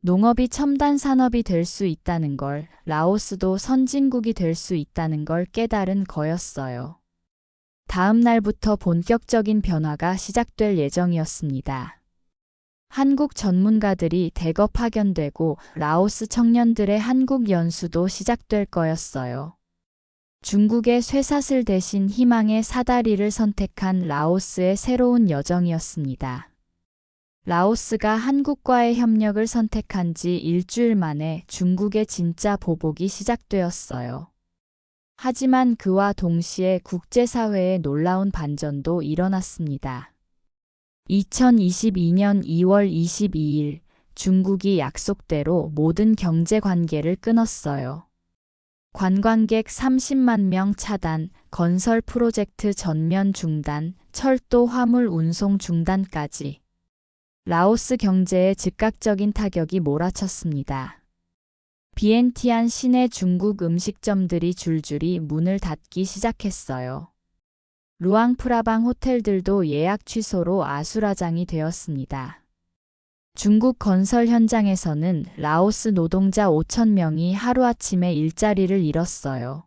농업이 첨단 산업이 될 수 있다는 걸, 라오스도 선진국이 될 수 있다는 걸 깨달은 거였어요. 다음 날부터 본격적인 변화가 시작될 예정이었습니다. 한국 전문가들이 대거 파견되고 라오스 청년들의 한국 연수도 시작될 거였어요. 중국의 쇠사슬 대신 희망의 사다리를 선택한 라오스의 새로운 여정이었습니다. 라오스가 한국과의 협력을 선택한 지 일주일 만에 중국의 진짜 보복이 시작되었어요. 하지만 그와 동시에 국제사회에 놀라운 반전도 일어났습니다. 2022년 2월 22일 중국이 약속대로 모든 경제 관계를 끊었어요. 관광객 30만 명 차단, 건설 프로젝트 전면 중단, 철도 화물 운송 중단까지. 라오스 경제에 즉각적인 타격이 몰아쳤습니다. 비엔티안 시내 중국 음식점들이 줄줄이 문을 닫기 시작했어요. 루앙프라방 호텔들도 예약 취소로 아수라장이 되었습니다. 중국 건설 현장에서는 라오스 노동자 5천 명이 하루아침에 일자리를 잃었어요.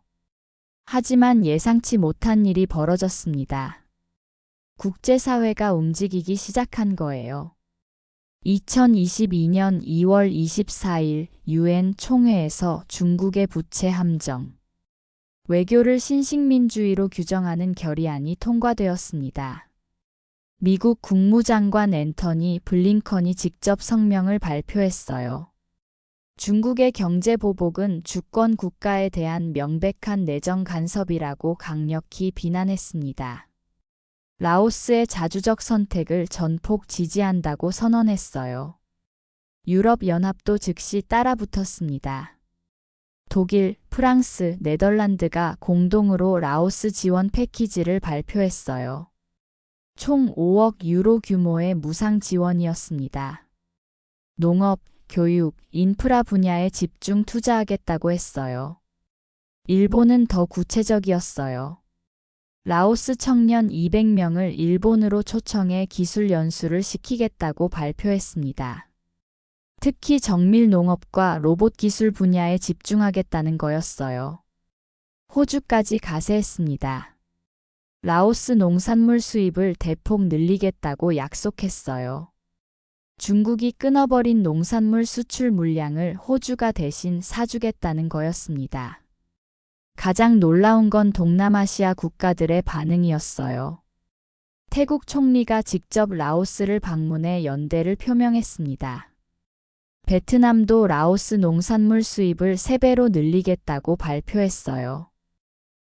하지만 예상치 못한 일이 벌어졌습니다. 국제사회가 움직이기 시작한 거예요. 2022년 2월 24일 UN 총회에서 중국의 부채 함정, 외교를 신식민주의로 규정하는 결의안이 통과되었습니다. 미국 국무장관 앤터니 블링컨이 직접 성명을 발표했어요. 중국의 경제 보복은 주권 국가에 대한 명백한 내정 간섭이라고 강력히 비난했습니다. 라오스의 자주적 선택을 전폭 지지한다고 선언했어요. 유럽연합도 즉시 따라붙었습니다. 독일, 프랑스, 네덜란드가 공동으로 라오스 지원 패키지를 발표했어요. 총 5억 유로 규모의 무상 지원이었습니다. 농업, 교육, 인프라 분야에 집중 투자하겠다고 했어요. 일본은 더 구체적이었어요. 라오스 청년 200명을 일본으로 초청해 기술 연수를 시키겠다고 발표했습니다. 특히 정밀 농업과 로봇 기술 분야에 집중하겠다는 거였어요. 호주까지 가세했습니다. 라오스 농산물 수입을 대폭 늘리겠다고 약속했어요. 중국이 끊어버린 농산물 수출 물량을 호주가 대신 사주겠다는 거였습니다. 가장 놀라운 건 동남아시아 국가들의 반응이었어요. 태국 총리가 직접 라오스를 방문해 연대를 표명했습니다. 베트남도 라오스 농산물 수입을 3배로 늘리겠다고 발표했어요.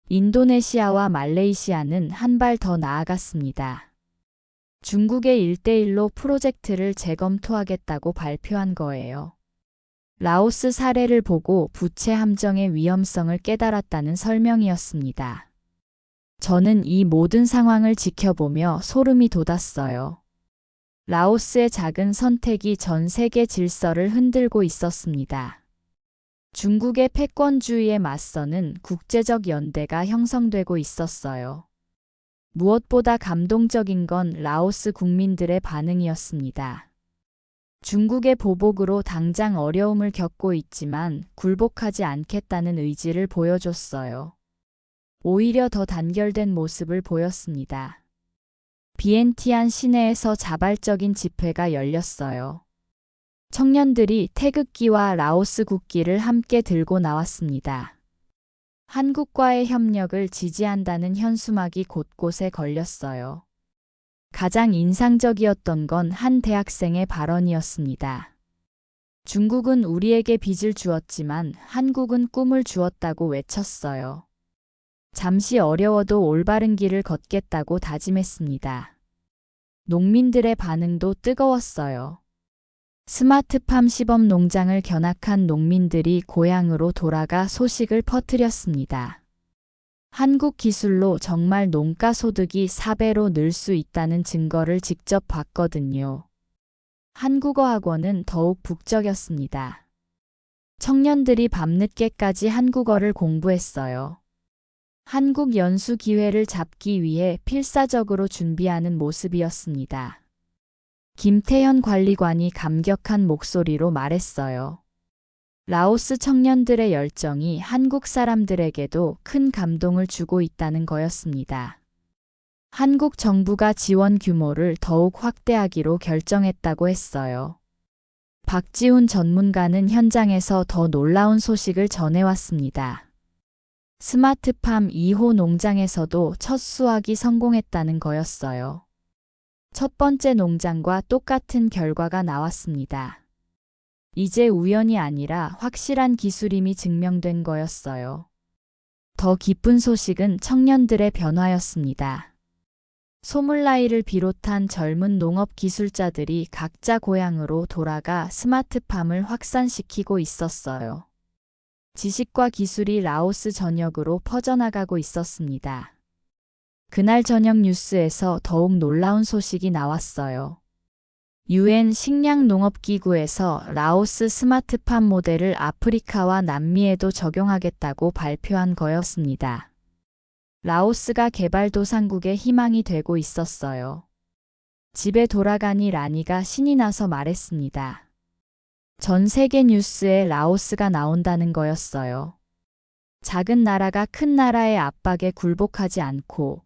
인도네시아와 말레이시아는 한 발 더 나아갔습니다. 중국의 1대1로 프로젝트를 재검토하겠다고 발표한 거예요. 라오스 사례를 보고 부채 함정의 위험성을 깨달았다는 설명이었습니다. 저는 이 모든 상황을 지켜보며 소름이 돋았어요. 라오스의 작은 선택이 전 세계 질서를 흔들고 있었습니다. 중국의 패권주의에 맞서는 국제적 연대가 형성되고 있었어요. 무엇보다 감동적인 건 라오스 국민들의 반응이었습니다. 중국의 보복으로 당장 어려움을 겪고 있지만 굴복하지 않겠다는 의지를 보여줬어요. 오히려 더 단결된 모습을 보였습니다. 비엔티안 시내에서 자발적인 집회가 열렸어요. 청년들이 태극기와 라오스 국기를 함께 들고 나왔습니다. 한국과의 협력을 지지한다는 현수막이 곳곳에 걸렸어요. 가장 인상적이었던 건 한 대학생의 발언이었습니다. 중국은 우리에게 빚을 주었지만 한국은 꿈을 주었다고 외쳤어요. 잠시 어려워도 올바른 길을 걷겠다고 다짐했습니다. 농민들의 반응도 뜨거웠어요. 스마트팜 시범 농장을 견학한 농민들이 고향으로 돌아가 소식을 퍼뜨렸습니다. 한국 기술로 정말 농가 소득이 4배로 늘 수 있다는 증거를 직접 봤거든요. 한국어 학원은 더욱 북적였습니다. 청년들이 밤늦게까지 한국어를 공부했어요. 한국 연수 기회를 잡기 위해 필사적으로 준비하는 모습이었습니다. 김태현 관리관이 감격한 목소리로 말했어요. 라오스 청년들의 열정이 한국 사람들에게도 큰 감동을 주고 있다는 거였습니다. 한국 정부가 지원 규모를 더욱 확대하기로 결정했다고 했어요. 박지훈 전문가는 현장에서 더 놀라운 소식을 전해왔습니다. 스마트팜 2호 농장에서도 첫 수확이 성공했다는 거였어요. 첫 번째 농장과 똑같은 결과가 나왔습니다. 이제 우연이 아니라 확실한 기술임이 증명된 거였어요. 더 기쁜 소식은 청년들의 변화였습니다. 소물라이를 비롯한 젊은 농업 기술자들이 각자 고향으로 돌아가 스마트팜을 확산시키고 있었어요. 지식과 기술이 라오스 전역으로 퍼져나가고 있었습니다. 그날 저녁 뉴스에서 더욱 놀라운 소식이 나왔어요. UN 식량농업기구에서 라오스 스마트팜 모델을 아프리카와 남미에도 적용하겠다고 발표한 거였습니다. 라오스가 개발도상국의 희망이 되고 있었어요. 집에 돌아가니 라니가 신이 나서 말했습니다. 전 세계 뉴스에 라오스가 나온다는 거였어요. 작은 나라가 큰 나라의 압박에 굴복하지 않고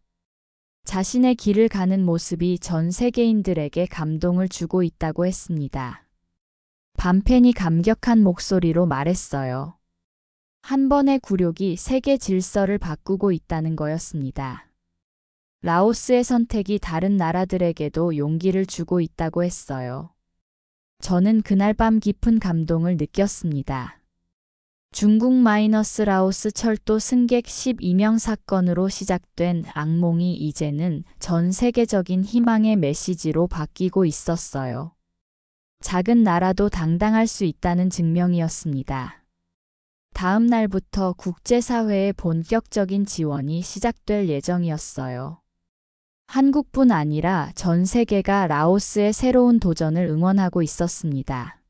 자신의 길을 가는 모습이 전 세계인들에게 감동을 주고 있다고 했습니다. 밤펜이 감격한 목소리로 말했어요. 한 번의 굴욕이 세계 질서를 바꾸고 있다는 거였습니다. 라오스의 선택이 다른 나라들에게도 용기를 주고 있다고 했어요. 저는 그날 밤 깊은 감동을 느꼈습니다. 중국 라오스 철도 승객 12명 사건으로 시작된 악몽이 이제는 전 세계적인 희망의 메시지로 바뀌고 있었어요. 작은 나라도 당당할 수 있다는 증명이었습니다. 다음 날부터 국제사회의 본격적인 지원이 시작될 예정이었어요. 한국뿐 아니라 전 세계가 라오스의 새로운 도전을 응원하고 있었습니다.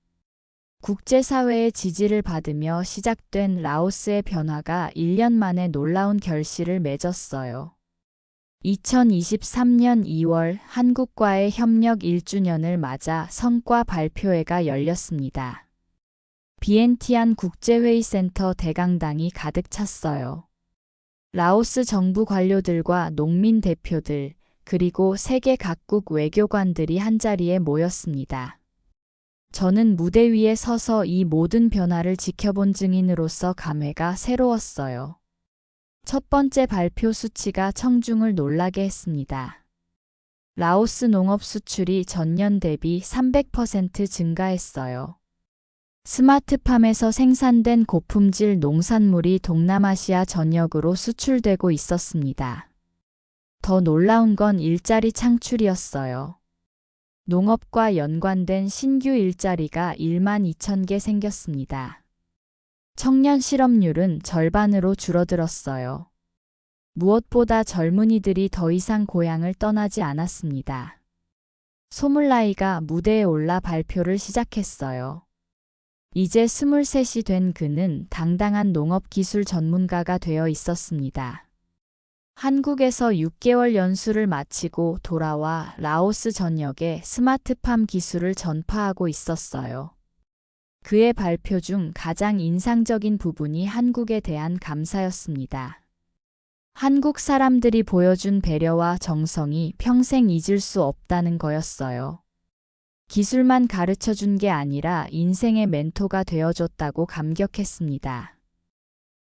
국제사회의 지지를 받으며 시작된 라오스의 변화가 1년 만에 놀라운 결실을 맺었어요. 2023년 2월 한국과의 협력 1주년을 맞아 성과 발표회가 열렸습니다. 비엔티안 국제회의센터 대강당이 가득 찼어요. 라오스 정부 관료들과 농민 대표들, 그리고 세계 각국 외교관들이 한자리에 모였습니다. 저는 무대 위에 서서 이 모든 변화를 지켜본 증인으로서 감회가 새로웠어요. 첫 번째 발표 수치가 청중을 놀라게 했습니다. 라오스 농업 수출이 전년 대비 300% 증가했어요. 스마트팜에서 생산된 고품질 농산물이 동남아시아 전역으로 수출되고 있었습니다. 더 놀라운 건 일자리 창출이었어요. 농업과 연관된 신규 일자리가 1만 2천 개 생겼습니다. 청년 실업률은 절반으로 줄어들었어요. 무엇보다 젊은이들이 더 이상 고향을 떠나지 않았습니다. 소물라이가 무대에 올라 발표를 시작했어요. 이제 23이 된 그는 당당한 농업 기술 전문가가 되어 있었습니다. 한국에서 6개월 연수를 마치고 돌아와 라오스 전역에 스마트팜 기술을 전파하고 있었어요. 그의 발표 중 가장 인상적인 부분이 한국에 대한 감사였습니다. 한국 사람들이 보여준 배려와 정성이 평생 잊을 수 없다는 거였어요. 기술만 가르쳐 준 게 아니라 인생의 멘토가 되어줬다고 감격했습니다.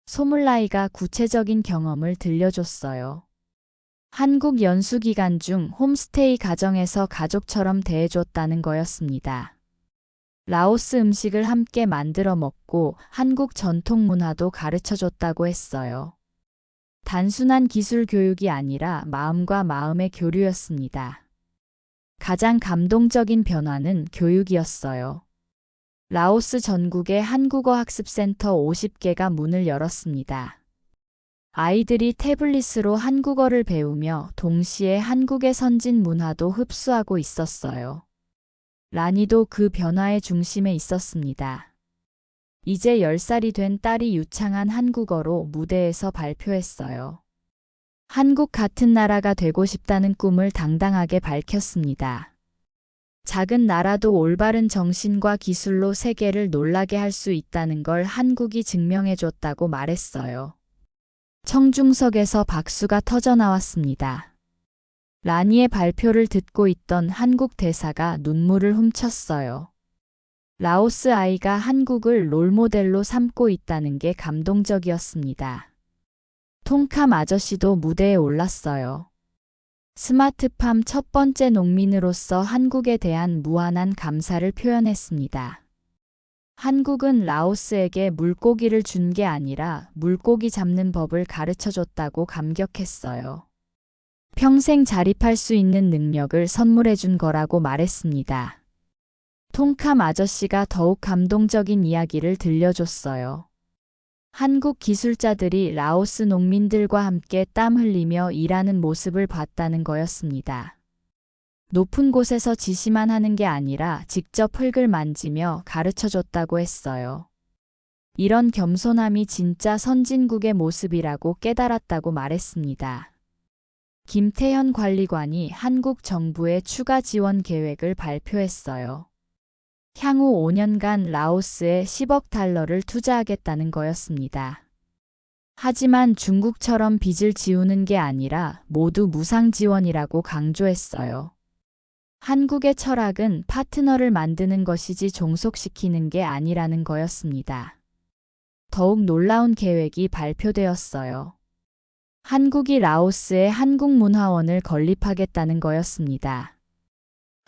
소물라이가 구체적인 경험을 들려줬어요. 한국 연수 기간 중 홈스테이 가정에서 가족처럼 대해줬다는 거였습니다. 라오스 음식을 함께 만들어 먹고 한국 전통 문화도 가르쳐줬다고 했어요. 단순한 기술 교육이 아니라 마음과 마음의 교류였습니다. 가장 감동적인 변화는 교육이었어요. 라오스 전국의 한국어 학습센터 50개가 문을 열었습니다. 아이들이 태블릿으로 한국어를 배우며 동시에 한국의 선진 문화도 흡수하고 있었어요. 라니도 그 변화의 중심에 있었습니다. 이제 10살이 된 딸이 유창한 한국어로 무대에서 발표했어요. 한국 같은 나라가 되고 싶다는 꿈을 당당하게 밝혔습니다. 작은 나라도 올바른 정신과 기술로 세계를 놀라게 할 수 있다는 걸 한국이 증명해줬다고 말했어요. 청중석에서 박수가 터져나왔습니다. 라니의 발표를 듣고 있던 한국 대사가 눈물을 훔쳤어요. 라오스 아이가 한국을 롤모델로 삼고 있다는 게 감동적이었습니다. 통캄 아저씨도 무대에 올랐어요. 스마트팜 첫 번째 농민으로서 한국에 대한 무한한 감사를 표현했습니다. 한국은 라오스에게 물고기를 준 게 아니라 물고기 잡는 법을 가르쳐 줬다고 감격했어요. 평생 자립할 수 있는 능력을 선물해 준 거라고 말했습니다. 톰캄 아저씨가 더욱 감동적인 이야기를 들려줬어요. 한국 기술자들이 라오스 농민들과 함께 땀 흘리며 일하는 모습을 봤다는 거였습니다. 높은 곳에서 지시만 하는 게 아니라 직접 흙을 만지며 가르쳐 줬다고 했어요. 이런 겸손함이 진짜 선진국의 모습이라고 깨달았다고 말했습니다. 김태현 관리관이 한국 정부의 추가 지원 계획을 발표했어요. 향후 5년간 라오스에 10억 달러를 투자하겠다는 거였습니다. 하지만 중국처럼 빚을 지우는 게 아니라 모두 무상 지원이라고 강조했어요. 한국의 철학은 파트너를 만드는 것이지 종속시키는 게 아니라는 거였습니다. 더욱 놀라운 계획이 발표되었어요. 한국이 라오스에 한국문화원을 건립하겠다는 거였습니다.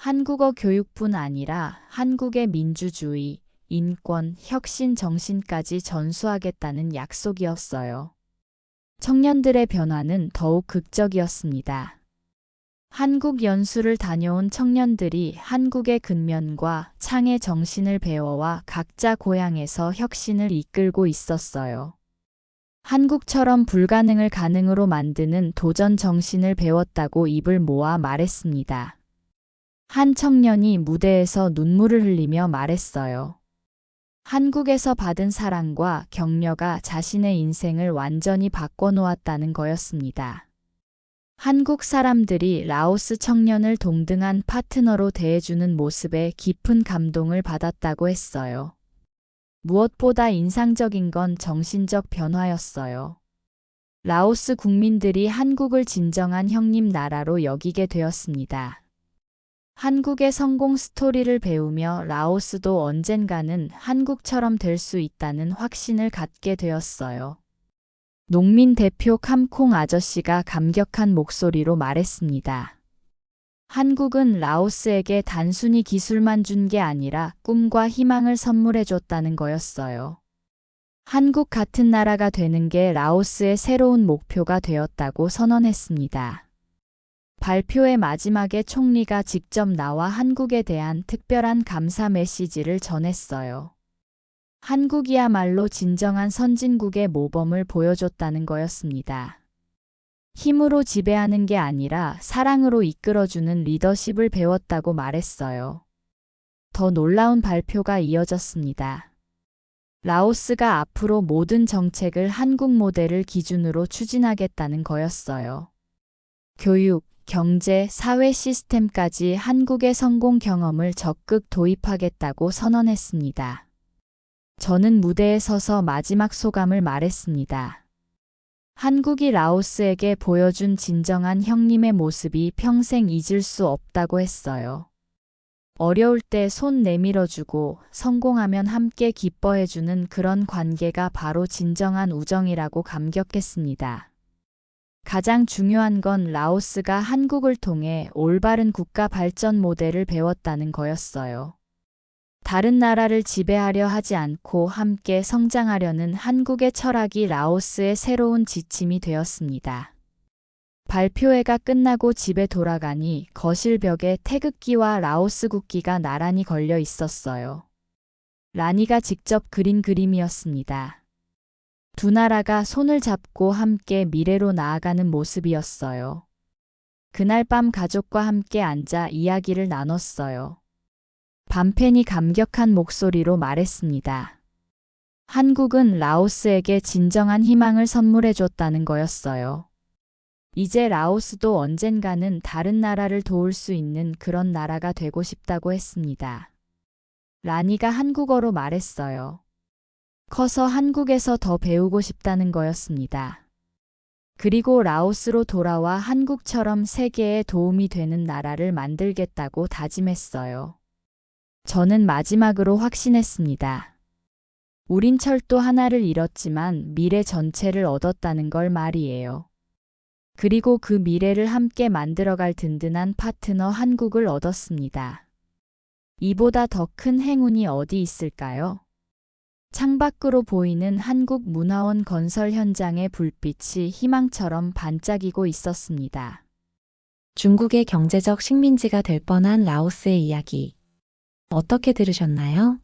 한국어 교육뿐 아니라 한국의 민주주의, 인권, 혁신 정신까지 전수하겠다는 약속이었어요. 청년들의 변화는 더욱 극적이었습니다. 한국 연수를 다녀온 청년들이 한국의 근면과 창의 정신을 배워와 각자 고향에서 혁신을 이끌고 있었어요. 한국처럼 불가능을 가능으로 만드는 도전 정신을 배웠다고 입을 모아 말했습니다. 한 청년이 무대에서 눈물을 흘리며 말했어요. 한국에서 받은 사랑과 격려가 자신의 인생을 완전히 바꿔놓았다는 거였습니다. 한국 사람들이 라오스 청년을 동등한 파트너로 대해주는 모습에 깊은 감동을 받았다고 했어요. 무엇보다 인상적인 건 정신적 변화였어요. 라오스 국민들이 한국을 진정한 형님 나라로 여기게 되었습니다. 한국의 성공 스토리를 배우며 라오스도 언젠가는 한국처럼 될 수 있다는 확신을 갖게 되었어요. 농민 대표 캄콩 아저씨가 감격한 목소리로 말했습니다. 한국은 라오스에게 단순히 기술만 준 게 아니라 꿈과 희망을 선물해 줬다는 거였어요. 한국 같은 나라가 되는 게 라오스의 새로운 목표가 되었다고 선언했습니다. 발표의 마지막에 총리가 직접 나와 한국에 대한 특별한 감사 메시지를 전했어요. 한국이야말로 진정한 선진국의 모범을 보여줬다는 거였습니다. 힘으로 지배하는 게 아니라 사랑으로 이끌어주는 리더십을 배웠다고 말했어요. 더 놀라운 발표가 이어졌습니다. 라오스가 앞으로 모든 정책을 한국 모델을 기준으로 추진하겠다는 거였어요. 교육, 경제, 사회 시스템까지 한국의 성공 경험을 적극 도입하겠다고 선언했습니다. 저는 무대에 서서 마지막 소감을 말했습니다. 한국이 라오스에게 보여준 진정한 형님의 모습이 평생 잊을 수 없다고 했어요. 어려울 때 손 내밀어주고 성공하면 함께 기뻐해주는 그런 관계가 바로 진정한 우정이라고 감격했습니다. 가장 중요한 건 라오스가 한국을 통해 올바른 국가 발전 모델을 배웠다는 거였어요. 다른 나라를 지배하려 하지 않고 함께 성장하려는 한국의 철학이 라오스의 새로운 지침이 되었습니다. 발표회가 끝나고 집에 돌아가니 거실 벽에 태극기와 라오스 국기가 나란히 걸려 있었어요. 라니가 직접 그린 그림이었습니다. 두 나라가 손을 잡고 함께 미래로 나아가는 모습이었어요. 그날 밤 가족과 함께 앉아 이야기를 나눴어요. 밤펜이 감격한 목소리로 말했습니다. 한국은 라오스에게 진정한 희망을 선물해 줬다는 거였어요. 이제 라오스도 언젠가는 다른 나라를 도울 수 있는 그런 나라가 되고 싶다고 했습니다. 라니가 한국어로 말했어요. 커서 한국에서 더 배우고 싶다는 거였습니다. 그리고 라오스로 돌아와 한국처럼 세계에 도움이 되는 나라를 만들겠다고 다짐했어요. 저는 마지막으로 확신했습니다. 우린 철도 하나를 잃었지만 미래 전체를 얻었다는 걸 말이에요. 그리고 그 미래를 함께 만들어갈 든든한 파트너 한국을 얻었습니다. 이보다 더 큰 행운이 어디 있을까요? 창밖으로 보이는 한국문화원 건설 현장의 불빛이 희망처럼 반짝이고 있었습니다. 중국의 경제적 식민지가 될 뻔한 라오스의 이야기. 어떻게 들으셨나요?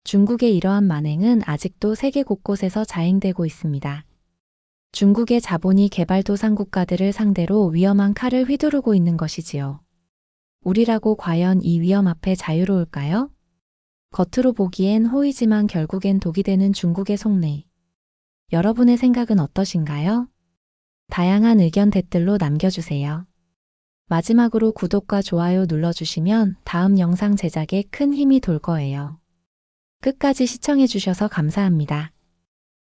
중국의 이러한 만행은 아직도 세계 곳곳에서 자행되고 있습니다. 중국의 자본이 개발도상국가들을 상대로 위험한 칼을 휘두르고 있는 것이지요. 우리라고 과연 이 위험 앞에 자유로울까요? 겉으로 보기엔 호의지만 결국엔 독이 되는 중국의 속내. 여러분의 생각은 어떠신가요? 다양한 의견 댓글로 남겨주세요. 마지막으로 구독과 좋아요 눌러주시면 다음 영상 제작에 큰 힘이 될 거예요. 끝까지 시청해주셔서 감사합니다.